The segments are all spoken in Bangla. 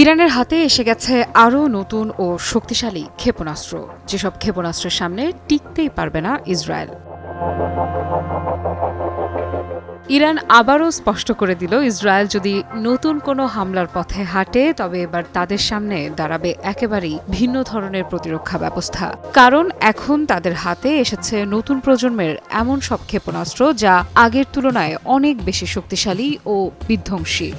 ইরানের হাতে এসে গেছে আরও নতুন ও শক্তিশালী ক্ষেপণাস্ত্র, যেসব ক্ষেপণাস্ত্রের সামনে টিকতেই পারবে না ইসরায়েল। ইরান আবারও স্পষ্ট করে দিল, ইসরায়েল যদি নতুন কোনো হামলার পথে হাঁটে তবে এবার তাদের সামনে দাঁড়াবে একেবারেই ভিন্ন ধরনের প্রতিরক্ষা ব্যবস্থা। কারণ এখন তাদের হাতে এসেছে নতুন প্রজন্মের এমন সব ক্ষেপণাস্ত্র যা আগের তুলনায় অনেক বেশি শক্তিশালী ও বিধ্বংসী।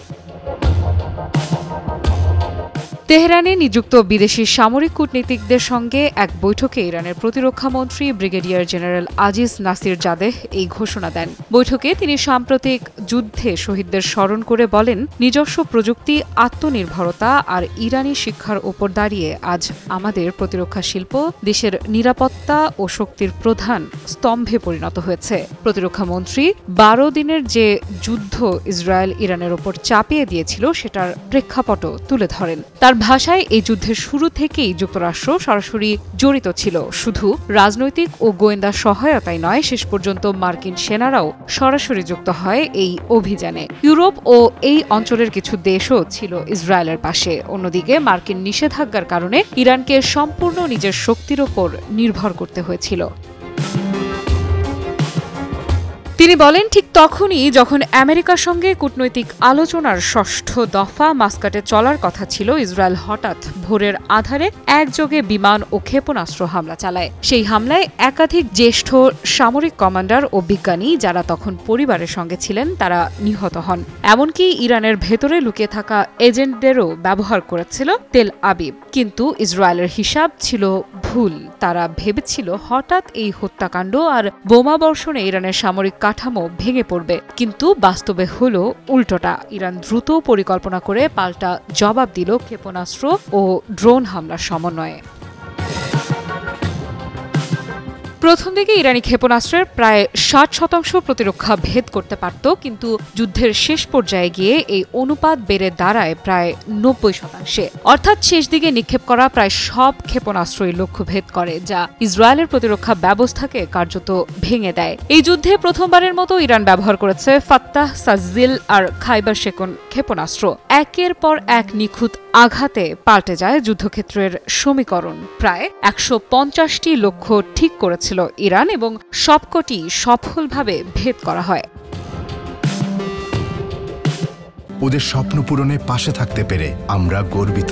তেহরানে নিযুক্ত বিদেশি সামরিক কূটনীতিকদের সঙ্গে এক বৈঠকে ইরানের প্রতিরক্ষামন্ত্রী ব্রিগেডিয়ার জেনারেল আজিজ নাসির জাদেহ এই ঘোষণা দেন। বৈঠকে তিনি সাম্প্রতিক যুদ্ধে শহীদদের স্মরণ করে বলেন, নিজস্ব প্রযুক্তি, আত্মনির্ভরতা আর ইরানি শিক্ষার ওপর দাঁড়িয়ে আজ আমাদের প্রতিরক্ষা শিল্প দেশের নিরাপত্তা ও শক্তির প্রধান স্তম্ভে পরিণত হয়েছে। প্রতিরক্ষামন্ত্রী ১২ দিনের যে যুদ্ধ ইসরায়েল ইরানের ওপর চাপিয়ে দিয়েছিল সেটার প্রেক্ষাপটও তুলে ধরেন। তার ভাষায়, এই যুদ্ধের শুরু থেকেই যুক্তরাষ্ট্র সরাসরি জড়িত ছিল। শুধু রাজনৈতিক ও গোয়েন্দা সহায়তাই নয়, শেষ পর্যন্ত মার্কিন সেনারাও সরাসরি যুক্ত হয় এই অভিযানে। ইউরোপ ও এই অঞ্চলের কিছু দেশও ছিল ইসরায়েলের পাশে। অন্যদিকে মার্কিন নিষেধাজ্ঞার কারণে ইরানকে সম্পূর্ণ নিজের শক্তির ওপর নির্ভর করতে হয়েছিল। তিনি বলেন, ঠিক তখনই যখন আমেরিকার সঙ্গে কূটনৈতিক আলোচনার ষষ্ঠ দফা মাস্কাটে চলার কথা ছিল, ইসরায়েল হঠাৎ ভোরের আধারে একযোগে বিমান ও ক্ষেপণাস্ত্র হামলা চালায়। সেই হামলায় একাধিক জ্যেষ্ঠ সামরিক কমান্ডার ও বিজ্ঞানী, যারা তখন পরিবারের সঙ্গে ছিলেন, তারা নিহত হন। এমনকি ইরানের ভেতরে লুকিয়ে থাকা এজেন্টদেরও ব্যবহার করেছিল তেল আবিব। কিন্তু ইসরায়েলের হিসাব ছিল ভুল। তারা ভেবেছিল হঠাৎ এই হত্যাকাণ্ড আর বোমাবর্ষণে ইরানের সামরিক কাঠামো ভেঙে পড়বে, কিন্তু বাস্তবে হলো উল্টোটা। ইরান দ্রুত পরিকল্পনা করে পাল্টা জবাব দিল ক্ষেপণাস্ত্র ও ড্রোন হামলার সমন্বয়ে। প্রথম দিকে ইরানি ক্ষেপণাস্ত্রের প্রায় ৬০% প্রতিরক্ষা ভেদ করতে পারত, কিন্তু যুদ্ধের শেষ পর্যায়ে গিয়ে এই অনুপাত বেড়ে দাঁড়ায় প্রায় ৯০%। অর্থাৎ শেষ দিকে নিক্ষেপ করা প্রায় সব ক্ষেপণাস্ত্রই লক্ষ্য ভেদ করে, যা ইসরায়েলের প্রতিরক্ষা ব্যবস্থাকে কার্যত ভেঙে দেয়। এই যুদ্ধে প্রথমবারের মতো ইরান ব্যবহার করেছে ফাত্তাহ, সাজিল আর খাইবার শেকন ক্ষেপণাস্ত্র। একের পর এক নিখুঁত আঘাতে পাল্টে যায় যুদ্ধক্ষেত্রের সমীকরণ। প্রায় ১৫০টি লক্ষ্য ঠিক করেছিল ইরান এবং সবকটি সফলভাবে ভেদ করা হয়। ওদের স্বপ্ন পূরণে পাশে থাকতে পেরে আমরা গর্বিত।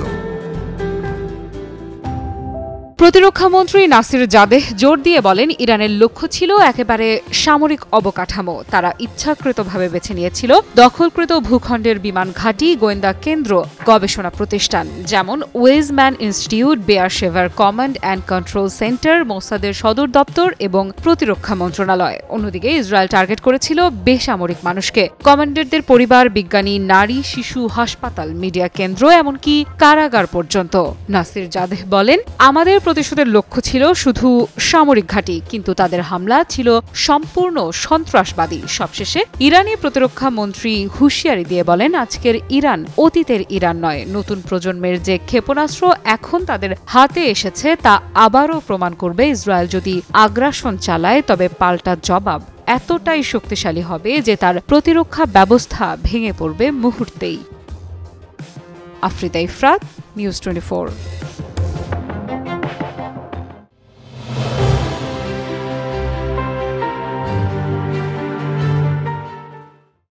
প্রতিরক্ষামন্ত্রী নাসির জাদেহ জোর দিয়ে বলেন, ইরানের লক্ষ্য ছিল একেবারে সামরিক অবকাঠামো। তারা ইচ্ছাকৃতভাবে বেছে নিয়েছিল দখলকৃত ভূখণ্ডের বিমান ঘাঁটি, গোয়েন্দা কেন্দ্র, গবেষণা প্রতিষ্ঠান যেমন ওয়েজম্যান ইনস্টিটিউট, বেয়ারশেভার কমান্ড অ্যান্ড কন্ট্রোল সেন্টার, মোসাদের সদর দপ্তর এবং প্রতিরক্ষা মন্ত্রণালয়। অন্যদিকে ইসরায়েল টার্গেট করেছিল বেসামরিক মানুষকে, কমান্ডারদের পরিবার, বিজ্ঞানী, নারী, শিশু, হাসপাতাল, মিডিয়া কেন্দ্র, এমনকি কারাগার পর্যন্ত। নাসির জাদেহ বলেন, আমাদের প্রতিশোধের লক্ষ্য ছিল শুধু সামরিক ঘাঁটি, কিন্তু তাদের হামলা ছিল সম্পূর্ণ সন্ত্রাসবাদী। সবশেষে ইরানি প্রতিরক্ষা মন্ত্রী হুঁশিয়ারি দিয়ে বলেন, আজকের ইরান অতীতের ইরান নয়। নতুন প্রজন্মের যে ক্ষেপণাস্ত্র এখন তাদের হাতে এসেছে তা আবারও প্রমাণ করবে, ইসরায়েল যদি আগ্রাসন চালায় তবে পাল্টা জবাব এতটাই শক্তিশালী হবে যে তার প্রতিরক্ষা ব্যবস্থা ভেঙে পড়বে মুহূর্তেই। আফ্রিদা ইফরাত, নিউজ 24।